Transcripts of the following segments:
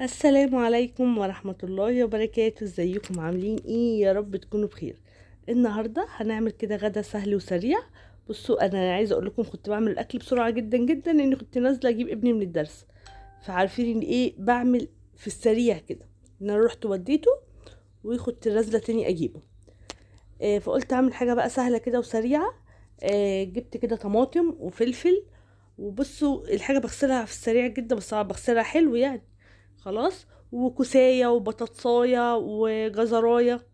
السلام عليكم ورحمة الله وبركاته. ازيكم عاملين ايه؟ يا رب تكونوا بخير. النهاردة هنعمل كده غدا سهل وسريع. بصوا، انا عايزة اقول لكم كنت بعمل الاكل بسرعة جدا جدا لاني كنت نازلة اجيب ابني من الدرس. فعارفين ان ايه بعمل في السريع كده، ان انا رحت وديته وكنت نازلة تاني اجيبه. فقلت اعمل حاجة بقى سهلة كده وسريعة. جبت كده طماطم وفلفل. وبصوا الحاجة بغسلها في السريع جدا، بس طبعا بغسلها حلو يعني. خلاص. وكوسايه وبطاطسايه وجزرايه.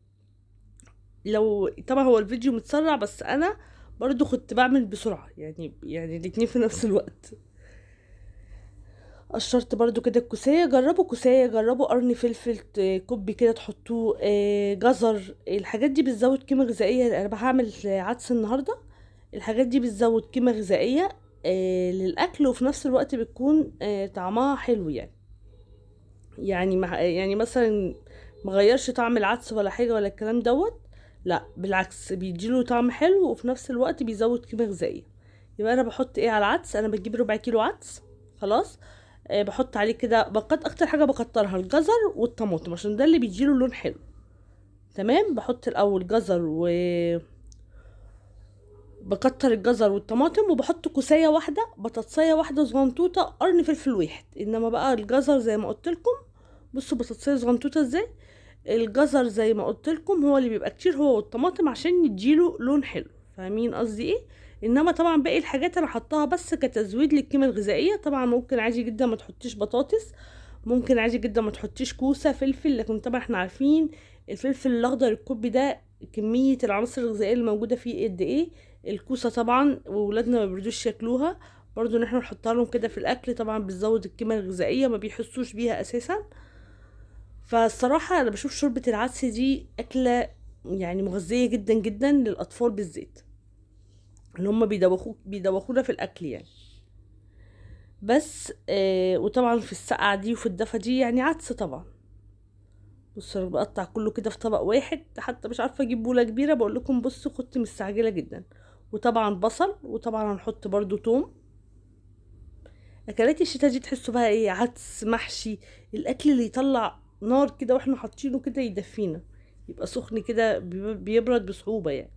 لو طبعا هو الفيديو متسرع، بس انا برضو كنت بعمل بسرعه، يعني الاتنين في نفس الوقت. قشرت برضو كده الكوسايه، جربوا كوسايه، جربوا قرن فلفل كوبي كده تحطوه، جزر. الحاجات دي بتزود قيمه غذائيه. انا هعمل عدس النهارده. الحاجات دي بتزود قيمه غذائيه للاكل، وفي نفس الوقت بتكون طعمها حلو يعني. يعني مثلا مغيرش طعم العدس ولا حاجة ولا الكلام دوت. لا بالعكس، بيديله طعم حلو وفي نفس الوقت بيزود قيمة غذائية. يبقى انا بحط ايه على العدس؟ انا بجيب ربع كيلو عدس. خلاص. بحط عليه كده اكتر حاجة بكترها الجزر والطماطم عشان ده اللي بيديله لون حلو. تمام. بحط الاول جزر بكتر الجزر والطماطم، وبحط كوسايه واحده، بطاطسايه واحده صغنطوطه، قرن فلفل واحد. انما بقى الجزر زي ما قلت لكم، بصوا بطاطسايه صغنطوطه ازاي. الجزر زي ما قلت لكم هو اللي بيبقى كتير، هو والطماطم عشان يديله لون حلو. فاهمين قصدي ايه؟ انما طبعا باقي الحاجات انا حطاها بس كتزويد للقيمه الغذائيه. طبعا ممكن عادي جدا ما تحطيش بطاطس، ممكن عادي جدا ما تحطيش كوسه فلفل، لكن طبعا احنا عارفين الفلفل الاخضر الكوبي ده كميه العناصر الغذائيه اللي موجوده فيه قد ايه. الكوسه طبعا وولادنا ما بيرضوش ياكلوها، برضو ان احنا نحطها لهم كده في الاكل طبعا بتزود القيمه الغذائيه، ما بيحسوش بيها اساسا. فالصراحة أنا بشوف شوربة العدس دي أكلة يعني مغذية جدا جدا للأطفال بالذات، اللي هم بيدوخونا في الأكل يعني. بس وطبعا في السقعة دي وفي الدفا دي يعني عدس طبعا. بصوا أنا بقطع كله كده في طبق واحد، حتى مش عارفة أجيب بولة كبيرة. بقول لكم بصوا كنت مستعجلة جدا. وطبعا بصل، وطبعا هنحط برضو توم. أكلات الشتا دي تحسوا بقى إيه؟ عدس محشي. الأكل اللي يطلع نار كده واحنا حاطينه كده يدفينا، يبقى سخن كده بيبرد بصعوبة يعني.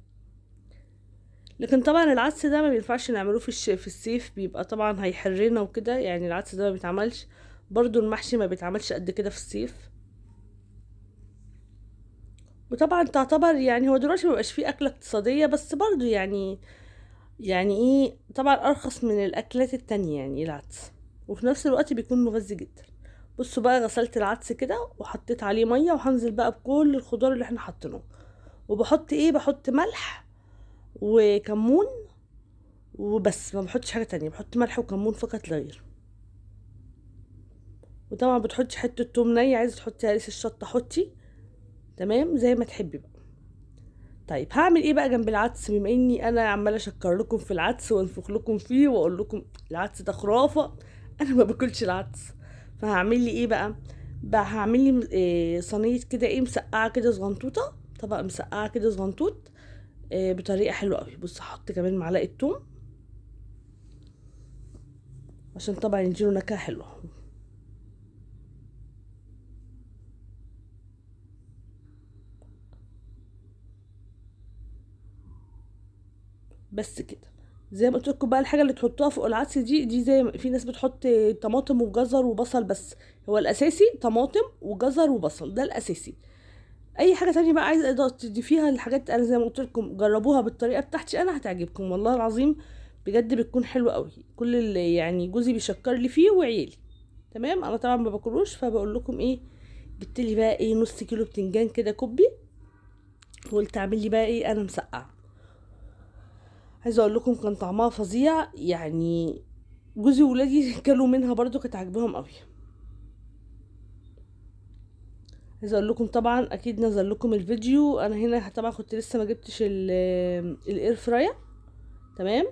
لكن طبعا العدس ده ما بينفعش نعمله في الصيف، بيبقى طبعا هيحرنا وكده يعني. العدس ده ما بيتعملش. برضو المحشي ما بيتعملش قد كده في الصيف. وطبعا تعتبر يعني هو دلوقتي مبقاش فيه أكلة اقتصادية، بس برضو يعني ايه، طبعا أرخص من الأكلات التانية يعني العدس، وفي نفس الوقت بيكون مغذي جدا. بصوا بقى، غسلت العدس كده وحطيت عليه مية، وهنزل بقى بكل الخضار اللي احنا حاطينه. وبحط ايه؟ بحط ملح وكمون وبس، ما بحطش حاجه تانية، بحط ملح وكمون فقط لا غير. وطبعا بتحطي حته توم ني، عايزه تحطي هريس الشطه حطي. تمام زي ما تحبي بقى. طيب هعمل ايه بقى جنب العدس؟ بما اني انا عماله اشكر لكم في العدس وانفخ لكم فيه واقول لكم العدس ده خرافه، انا ما باكلش العدس. فهعمل لي ايه بقى هعمل لي صينيه كده ايه مسقعه كده صغنطوطه، طبق مسقعه كده صغنطوط. بطريقه حلوه قوي. بص هحط كمان معلقه توم عشان طبعا يديله نكهه حلوه. بس كده. زي ما قلت لكم بقى، الحاجه اللي تحطوها فوق العدس دي زي ما في ناس بتحط طماطم وجزر وبصل بس. هو الاساسي طماطم وجزر وبصل، ده الاساسي. اي حاجه تانية بقى عايزه تضيفيها الحاجات، انا زي ما قلت لكم جربوها بالطريقه بتاعتي انا هتعجبكم والله العظيم. بجد بتكون حلوه قوي. كل اللي يعني جوزي بيشكر لي فيه وعيالي. تمام. انا طبعا ما باكلوش، فبقول لكم ايه، جبت لي بقى ايه نص كيلو بتنجان كده كوبي. وقلت اعمل لي بقى ايه، انا مسقعه. عايزه اقول لكم كان طعمها فظيع يعني. جوزي وولادي كلوا منها برضو، كانت عاجباهم قوي. عايزه اقول لكم طبعا اكيد نزل لكم الفيديو. انا هنا طبعا كنت لسه ما جبتش الاير فراير. تمام.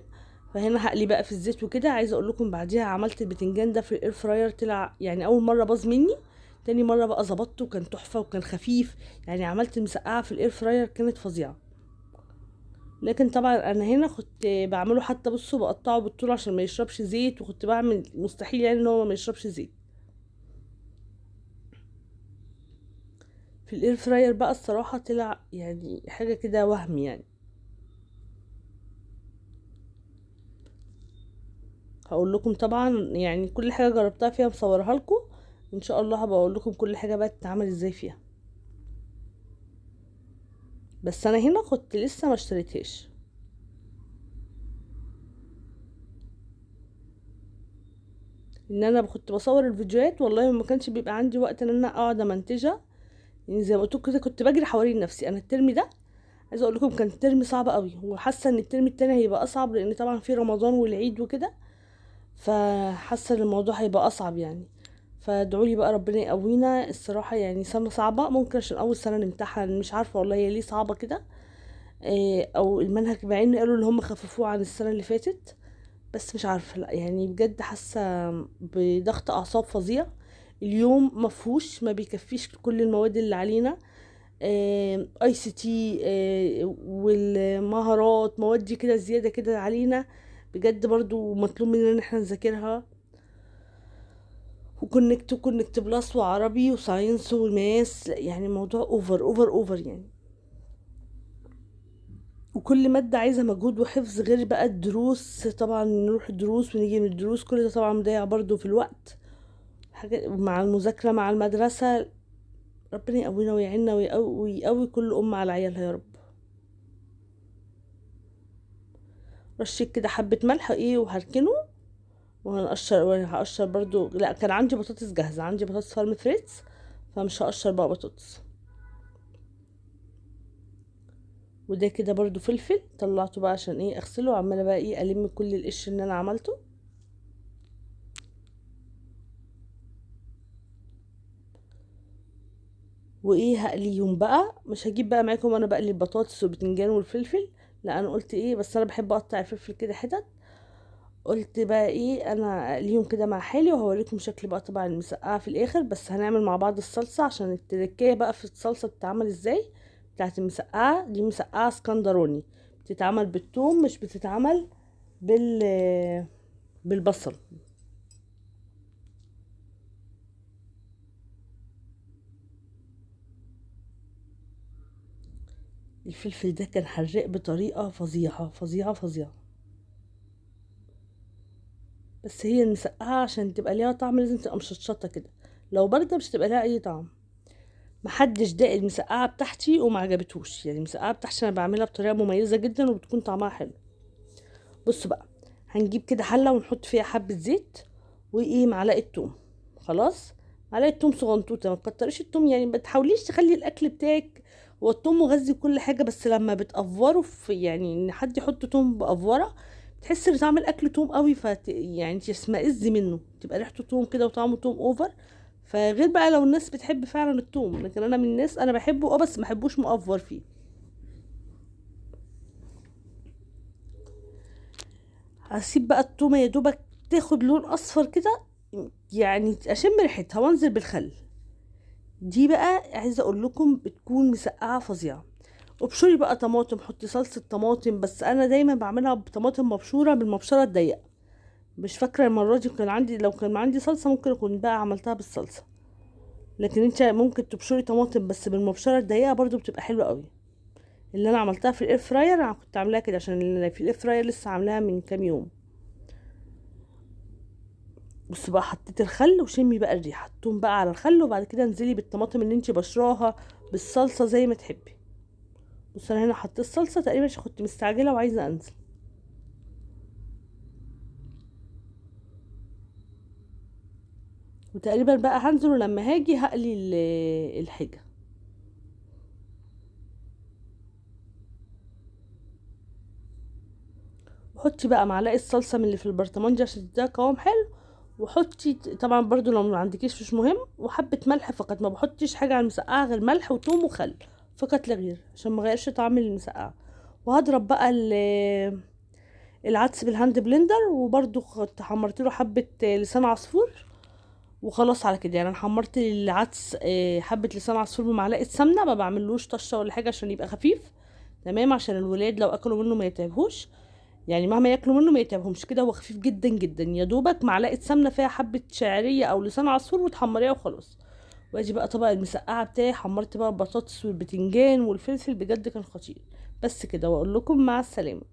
فهنا هقلي بقى في الزيت وكده. عايزه اقول لكم بعديها عملت البتنجان ده في الاير فراير، طلع يعني اول مره باظ مني، تاني مره بقى ظبطته وكان تحفه وكان خفيف. يعني عملت المسقعه في الاير فراير كانت فظيعه. لكن طبعا انا هنا كنت بعمله، حتى بصوا بقطعه بالطول عشان ما يشربش زيت، وكنت بعمل مستحيل يعني ان هو ما يشربش زيت. في الاير فراير بقى الصراحه طلع يعني حاجه كده وهم يعني. هقول لكم طبعا يعني كل حاجه جربتها فيها مصورها لكم، ان شاء الله هبقى اقول لكم كل حاجه بقى تتعمل ازاي فيها. بس انا هنا كنت لسه ما اشتريتهاش. ان انا كنت بصور الفيديوهات والله ما كانش بيبقى عندي وقت ان انا اقعد امنتجها. يعني زي ما قلت كده كنت بجري حوالين نفسي. انا الترم ده عايزه اقول لكم كان الترم صعب قوي، وحاسه ان الترم التاني هيبقى اصعب لان طبعا في رمضان والعيد وكده، فحاسه ان الموضوع هيبقى اصعب يعني. فادعوا لي بقى ربنا يقوينا. الصراحه يعني سنه صعبه، ممكن عشان اول سنه نمتحن، مش عارفه والله هي ليه صعبه كده. او المنهج مع ان قالوا ان هم خففوه عن السنه اللي فاتت، بس مش عارفه لا يعني بجد حاسه بضغط اعصاب فظيع. اليوم مفهوش، ما بيكفيش كل المواد اللي علينا. اي سي تي والمهارات، مواد دي كده زياده كده علينا بجد، برضو مطلوب مننا ان احنا نذاكرها. وكونكت بلس وعربي وساينس وماس، يعني موضوع اوفر اوفر اوفر يعني. وكل مادة عايزة مجهود وحفظ، غير بقى الدروس طبعا، نروح الدروس ونيجي من الدروس، كل ده طبعا مضيع برضو في الوقت. حاجة مع المذاكرة مع المدرسة. ربنا يقوينا ويعيننا ويقوي كل أم على عيالها يا رب. رشيك كده حبة ملح ايه وهركنه. وهقشر برضو، لا كان عندي بطاطس جاهزة، عندي بطاطس فارم فريتز، فمش هقشر بقى بطاطس. وده كده برضو فلفل طلعته بقى عشان ايه اغسله، وعمالة بقى ايه الم كل القش اللي انا عملته. وايه هقليهم بقى، مش هجيب بقى معاكم وانا بقلي البطاطس والبتنجان والفلفل. لا انا قلت ايه، بس انا بحب اقطع الفلفل كده حتت. قلت بقى ايه انا اقليهم كده مع حالي، وهوريكم شكل بقى طبعا المسقعه في الاخر. بس هنعمل مع بعض الصلصه، عشان التركية بقى في الصلصه بتتعمل ازاي. بتاعت المسقعه دي مسقعه اسكندراني، بتتعمل بالثوم مش بتتعمل بالبصل. الفلفل ده كان حراق بطريقه فظيعه فظيعه فظيعه. بس هي المسقعه عشان تبقى ليها طعم لازم تبقى مشطشطه كده، لو بارده مش هتبقى لها اي طعم. محدش داق المسقعه بتاعتي وما عجبتهوش، يعني المسقعه بتاعتي انا بعملها بطريقه مميزه جدا وبتكون طعمها حلو. بصوا بقى، هنجيب كده حله ونحط فيها حبه زيت وايه معلقه توم. خلاص، معلقه توم صغنطوطه، ما تكتريش التوم يعني، ما تحاوليش تخلي الاكل بتاعك. هو التوم مغذي كل حاجه، بس لما بتقفره في يعني ان حد يحط توم بقفره، بتحس ان طعم الاكل توم قوي، يعني تشمئز منه، تبقى ريحته توم كده وطعمه توم اوفر. فغير بقى لو الناس بتحب فعلا التوم، لكن انا من الناس انا بحبه بس ما بحبوش مقفر فيه. هسيب بقى التومه يا دوبك تاخد لون اصفر كده، يعني اشم ريحتها وانزل بالخل. دي بقى عايزه اقول لكم بتكون مسقعه فظيعه. ابشري بقى طماطم، حطي صلصه طماطم، بس انا دايما بعملها بطماطم مبشوره بالمبشره الضيقه. مش فاكره المره دي كان عندي، لو كان عندي صلصه ممكن اكون بقى عملتها بالصلصه. لكن انت ممكن تبشري طماطم بس بالمبشره الضيقه برضو بتبقى حلوه قوي. اللي انا عملتها في الاير فراير انا كنت عاملاها كده، عشان اللي في الاير فراير لسه عاملاها من كام يوم. بص بقى، حطيت الخل وشمي بقى الريحه، التوم بقى على الخل، وبعد كده انزلي بالطماطم اللي انت بشراها بالصلصه زي ما تحبي. بص انا هنا حطيت الصلصه تقريبا عشان كنت مستعجله وعايزه انزل. وتقريبا بقى هنزل، لما هاجي هقلي الحاجه. وحطي بقى معلقه صلصه من اللي في البرطمان دي عشان تديها قوام حلو. وحطي طبعا برضو لو ما عندكيش مش مهم، وحبه ملح فقط، ما بحطش حاجه على المسقعه غير ملح وثوم وخل فقط لا غير، عشان ما غيرش طعم المسقعه. وهضرب بقى العدس بالهاند بلندر، وبرضو كنت حمرت له حبه لسان عصفور. وخلاص على كده يعني انا حمرت العدس حبه لسان عصفور بمعلقه سمنه، ما بعملوش طشه ولا حاجه عشان يبقى خفيف. تمام، عشان الولاد لو اكلوا منه ما يتعبوش، يعني مهما ياكلوا منه ما يتعبهمش كده، هو خفيف جدا جدا، يا دوبك معلقه سمنه فيها حبه شعريه او لسان عصفور وتحمريها وخلاص. وادي بقى طبق المسقعه بتاعي، حمرت بقى البطاطس والبتنجان والفلفل، بجد كان خطير. بس كده، واقول لكم مع السلامه.